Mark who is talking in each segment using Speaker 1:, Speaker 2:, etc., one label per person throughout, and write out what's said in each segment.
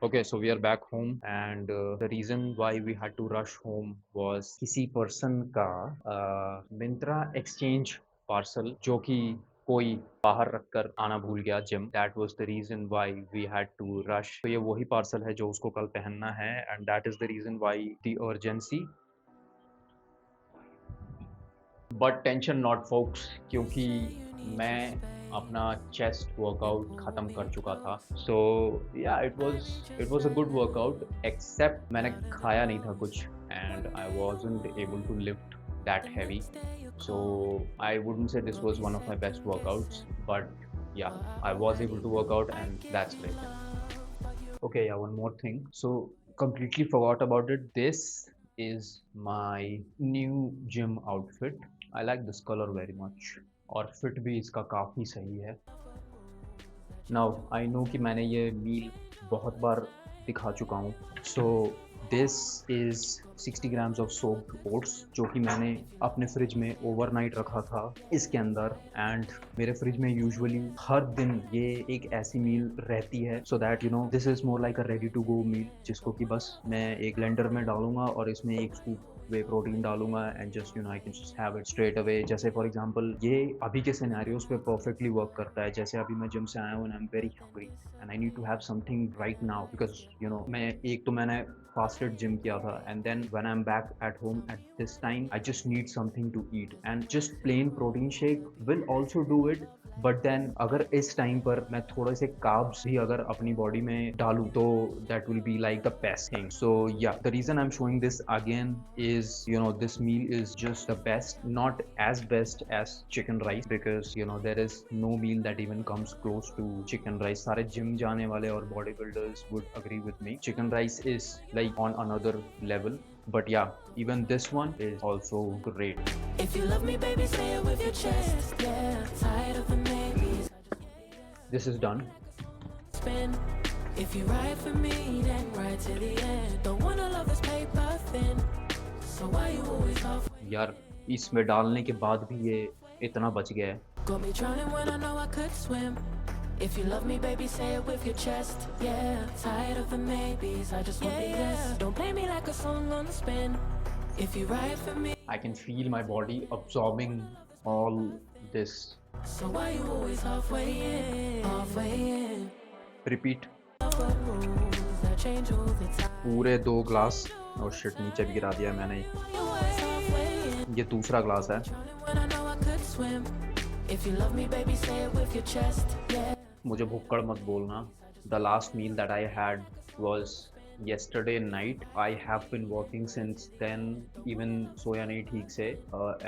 Speaker 1: Okay, so we are back home, and the reason why we had to rush home was किसी person का Myntra exchange parcel जो कि कोई बाहर रख कर आना भूल गया gym. That was the reason why we had to rush. तो ये वही parcel है जो उसको कल पहनना है, and that is the reason why the urgency. But tension not focus, क्योंकि मैं अपना चेस्ट वर्कआउट ख़त्म कर चुका था. So yeah it was a good workout, except मैंने खाया नहीं था कुछ, and I wasn't able to lift that heavy. So I wouldn't say this was one of my best workouts, but yeah I was able to work out and that's great. Okay, yeah, one more thing. So, completely forgot about it. This is my new gym outfit. I like this color very much. और fit भी इसका काफ़ी सही है. Now I know कि मैंने ये मील बहुत बार दिखा चुका हूँ. सो this is 60 grams of soaked oats, जो कि मैंने अपने फ्रिज में ओवरनाइट रखा था इसके अंदर. एंड मेरे फ्रिज में यूजुअली हर दिन ये एक ऐसी मील रहती है, so that you know this is more like a ready to go meal, जिसको कि बस मैं एक ब्लेंडर में डालूंगा और इसमें एक स्कूप वे प्रोटीन डालूंगा and just you know I can just have it straight away. जैसे फॉर एग्जांपल ये अभी के सिनेरियोज पे परफेक्टली वर्क करता है. जैसे अभी मैं जिम से आया हूँ and I am very hungry and I need to have something right now, because you know मैं एक तो मैंने फास्टेड जिम किया था, and then when I am back at home at this time I just need something to eat, and just plain protein shake will also do it. But then अगर इस time पर मैं थोड़े से carbs भी अगर अपनी बॉडी में डालूं, तो that will be like the best thing. So yeah the reason I am showing this again is, you know, this meal is just the best, not as best as chicken rice, because you know there is no meal that even comes close to chicken rice. सारे gym जाने वाले और body builders would agree with me. Chicken rice is like on another level, but yeah, even this one is also great. If you love me, baby, say it with your chest. Yeah, tired of the maybes. This is done. Spin. If you ride for me, then ride to the end. Don't wanna love this paper thin. So why you always off? यार इसमें डालने के बाद भी ये इतना बच गया है. Got me drowning when I know I could swim. If you love me, baby, say it with your chest. Yeah, tired of the maybes. I just want the yes. Don't play me like a song on the spin. If you ride for me, I can feel my body absorbing all this. So why you always halfway in? Halfway in. Repeat. पूरे 2 glass. और shit, नीचे भी गिरा दिया मैंने. ये दूसरा glass है. मुझे भुक्कड़ मत बोलना. The last meal that I had was yesterday night. I have been working since then, even सोया नहीं ठीक से,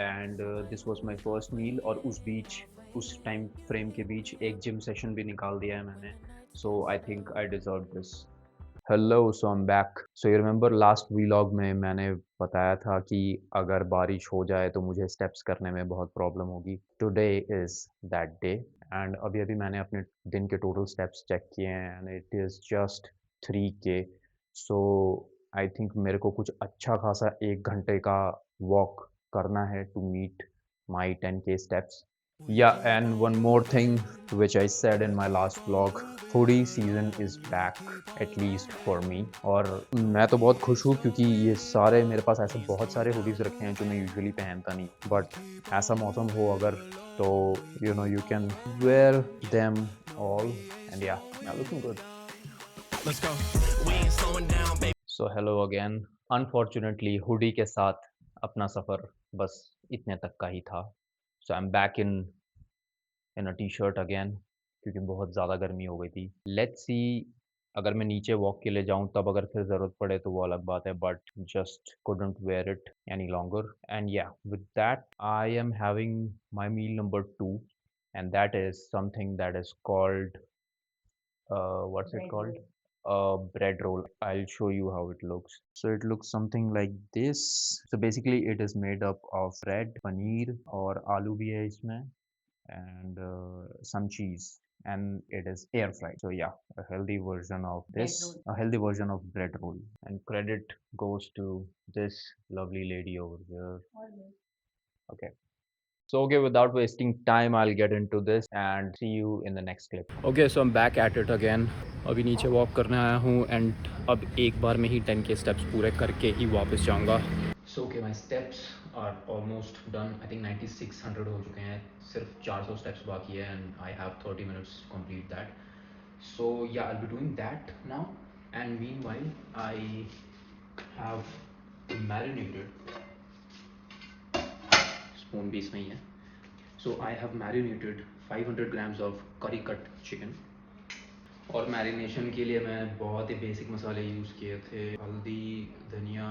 Speaker 1: and this was my first meal. और उस बीच, उस टाइम फ्रेम के बीच एक जिम सेशन भी निकाल दिया है मैंने. So I think I deserve this. Hello, so I am back. So you remember last vlog में मैंने बताया था कि अगर बारिश हो जाए तो मुझे स्टेप्स करने में बहुत प्रॉब्लम होगी. Today is that day, and अभी अभी मैंने अपने दिन के टोटल स्टेप्स चेक किए हैं and it is just 3K. So I think मेरे को कुछ अच्छा खासा 1 घंटे का वॉक करना है to meet my 10K steps. Yeah, and one more thing which I said in my last vlog, hoodie season is back, at least for me. और मैं तो बहुत खुश हूँ क्योंकि ये सारे मेरे पास ऐसे बहुत सारे hoodies रखे हैं जो मैं यूजुअली पहनता नहीं. बट ऐसा मौसम हो अगर, तो you know you can wear them all, and yeah, looking good. Let's go. We ain't slowing down, baby. So hello again. Unfortunately, hoodie के साथ अपना सफ़र बस इतने तक का ही था. So I'm back इन अ टी-शर्ट अगेन, क्योंकि बहुत ज़्यादा गर्मी हो गई थी. लेट्स सी, अगर मैं नीचे वॉक के लिए जाऊँ तब अगर फिर ज़रूरत पड़े तो वो अलग बात है, but just couldn't wear it any longer. And yeah, with that I am having my meal number 2, and that is something that is called what's it called? Bread roll. I'll show you how it looks. So it looks something like this. So basically it is made up of bread, paneer और आलू भी है इसमें, and some cheese, and it is air fried. So yeah, a healthy version of this, a healthy version of bread roll. And credit goes to this lovely lady over here. Okay. So okay, without wasting time, I'll get into this and see you in the next clip. Okay, so I'm back at it again. अभी नीचे walk करने आया हूँ and अब एक बार में ही 10 के steps पूरे करके ही वापस जाऊँगा. So okay, my steps are almost done. I think 9600 हो चुके हैं. सिर्फ 400 steps बाकी है and I have 30 minutes to complete that. So yeah, I'll be doing that now. And meanwhile, I have marinated. Spoon भी इसमें ही है. So I have marinated 500 grams of curry cut chicken. और मैरिनेशन के लिए मैं बहुत ही बेसिक मसाले use किए थे. Haldi, dhania,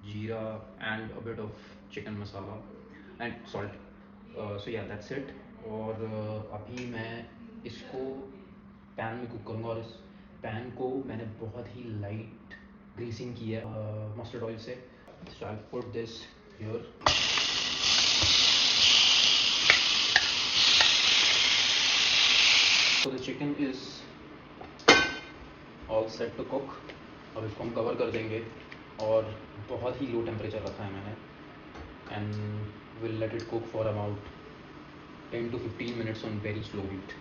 Speaker 1: jeera and a bit of chicken masala and salt. So yeah that's it. और अभी मैं इसको पैन में कुक करूँगा और इस पैन को मैंने बहुत ही लाइट ग्रीसिंग की है मस्टर्ड ऑयल से. So I put this here. So the chicken is all set to cook. अब इसको हम कवर कर देंगे और बहुत ही लो टेम्परेचर रखा है मैंने. And we'll let it cook for about 10 to 15 minutes on very slow heat.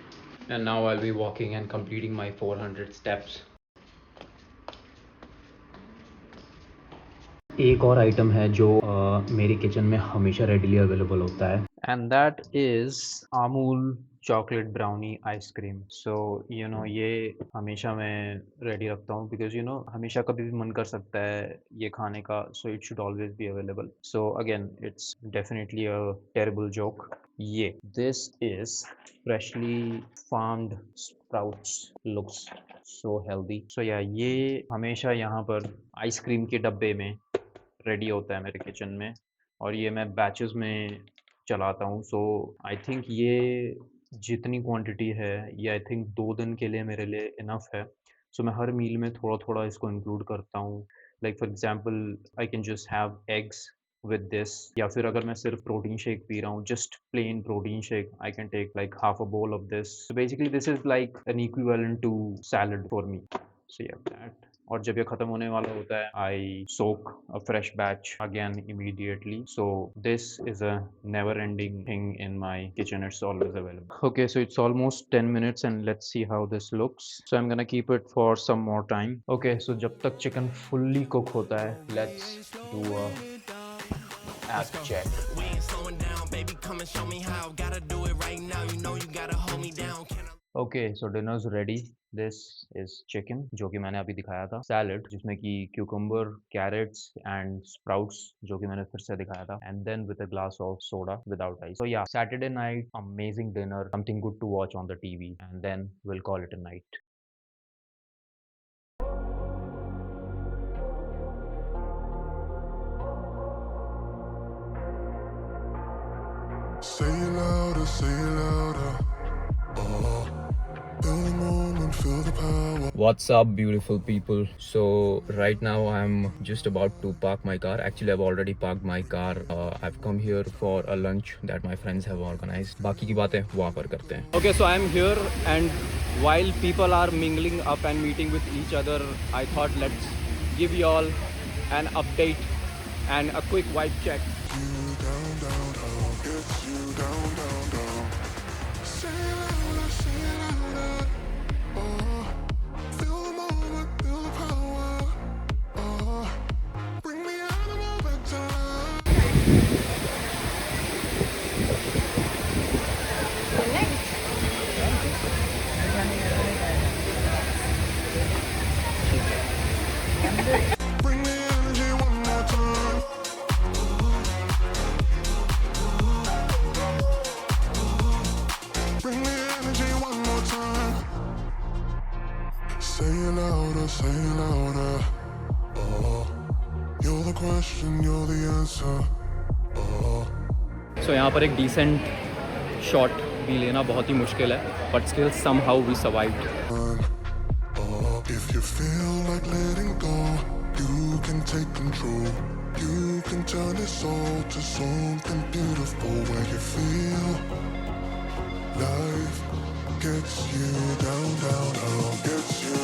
Speaker 1: And now I'll be walking and completing my 400 steps. एक और आइटम है जो मेरे किचन में हमेशा रेडीली अवेलेबल होता है and that is Amul chocolate brownie ice cream. So you know ये हमेशा मैं रेडी रखता हूँ बिकॉज यू नो हमेशा कभी भी मन कर सकता है ये खाने का. So it should always be available. So again it's definitely a terrible joke. ये this is freshly farmed sprouts, looks so healthy. So yeah ये हमेशा यहाँ पर आइसक्रीम के डब्बे में रेडी होता है मेरे किचन में और ये मैं बैचेस में चलाता हूँ. सो आई थिंक ये जितनी क्वांटिटी है ये आई थिंक 2 दिन के लिए मेरे लिए इनफ है. सो मैं हर मील में थोड़ा-थोड़ा इसको इंक्लूड करता हूँ. Like for example I can just have eggs with this, या फिर अगर मैं सिर्फ प्रोटीन शेक पी रहा हूँ, just plain protein shake, I can take like half a bowl of this. So basically this is like an equivalent to salad for me. So yeah that. और जब ये ख़त्म होने वाला होता है I soak a fresh batch again immediately. So this is a never ending thing in my kitchen. It's always available. Okay, so it's almost 10 minutes and let's see how this looks. So I am gonna keep it for some more time. Okay, so जब तक chicken fully cook होता है let's do a app check. We ain't slowing down, baby, come and show me how. Gotta do it right now, you know you gotta hold me down. Okay, so dinner's ready. This is chicken जो कि मैंने अभी दिखाया था. Salad जिसमें कि cucumber, carrots and sprouts जो कि मैंने फिर से दिखाया था. And then with a glass of soda without ice. So yeah, Saturday night, amazing dinner, something good to watch on the TV, and then we'll call it a night. Say it louder, say it louder. Feel the moment, feel the power. What's up, beautiful people? So right now I'm just about to park my car. Actually, I've already parked my car. I've come here for a lunch that my friends have organized. बाकी की बातें वहाँ पर करते हैं. Okay, so I'm here and while people are mingling up and meeting with each other, I thought let's give you all an update and a quick vibe check. You down, down, down, gets you down, down, down. Say it louder, oh, feel the moment, feel the power, oh, bring me out of my bedtime. Bring the energy one more time. Bring the energy one more time. Say it louder, say it louder. Oh, you're the question, you're the answer. Oh. So यहाँ पर एक decent shot भी लेना बहुत ही मुश्किल है, but still somehow we survived. If you feel like letting go, you can take control. You can turn this all to something beautiful where you feel life gets you down, down, down, gets you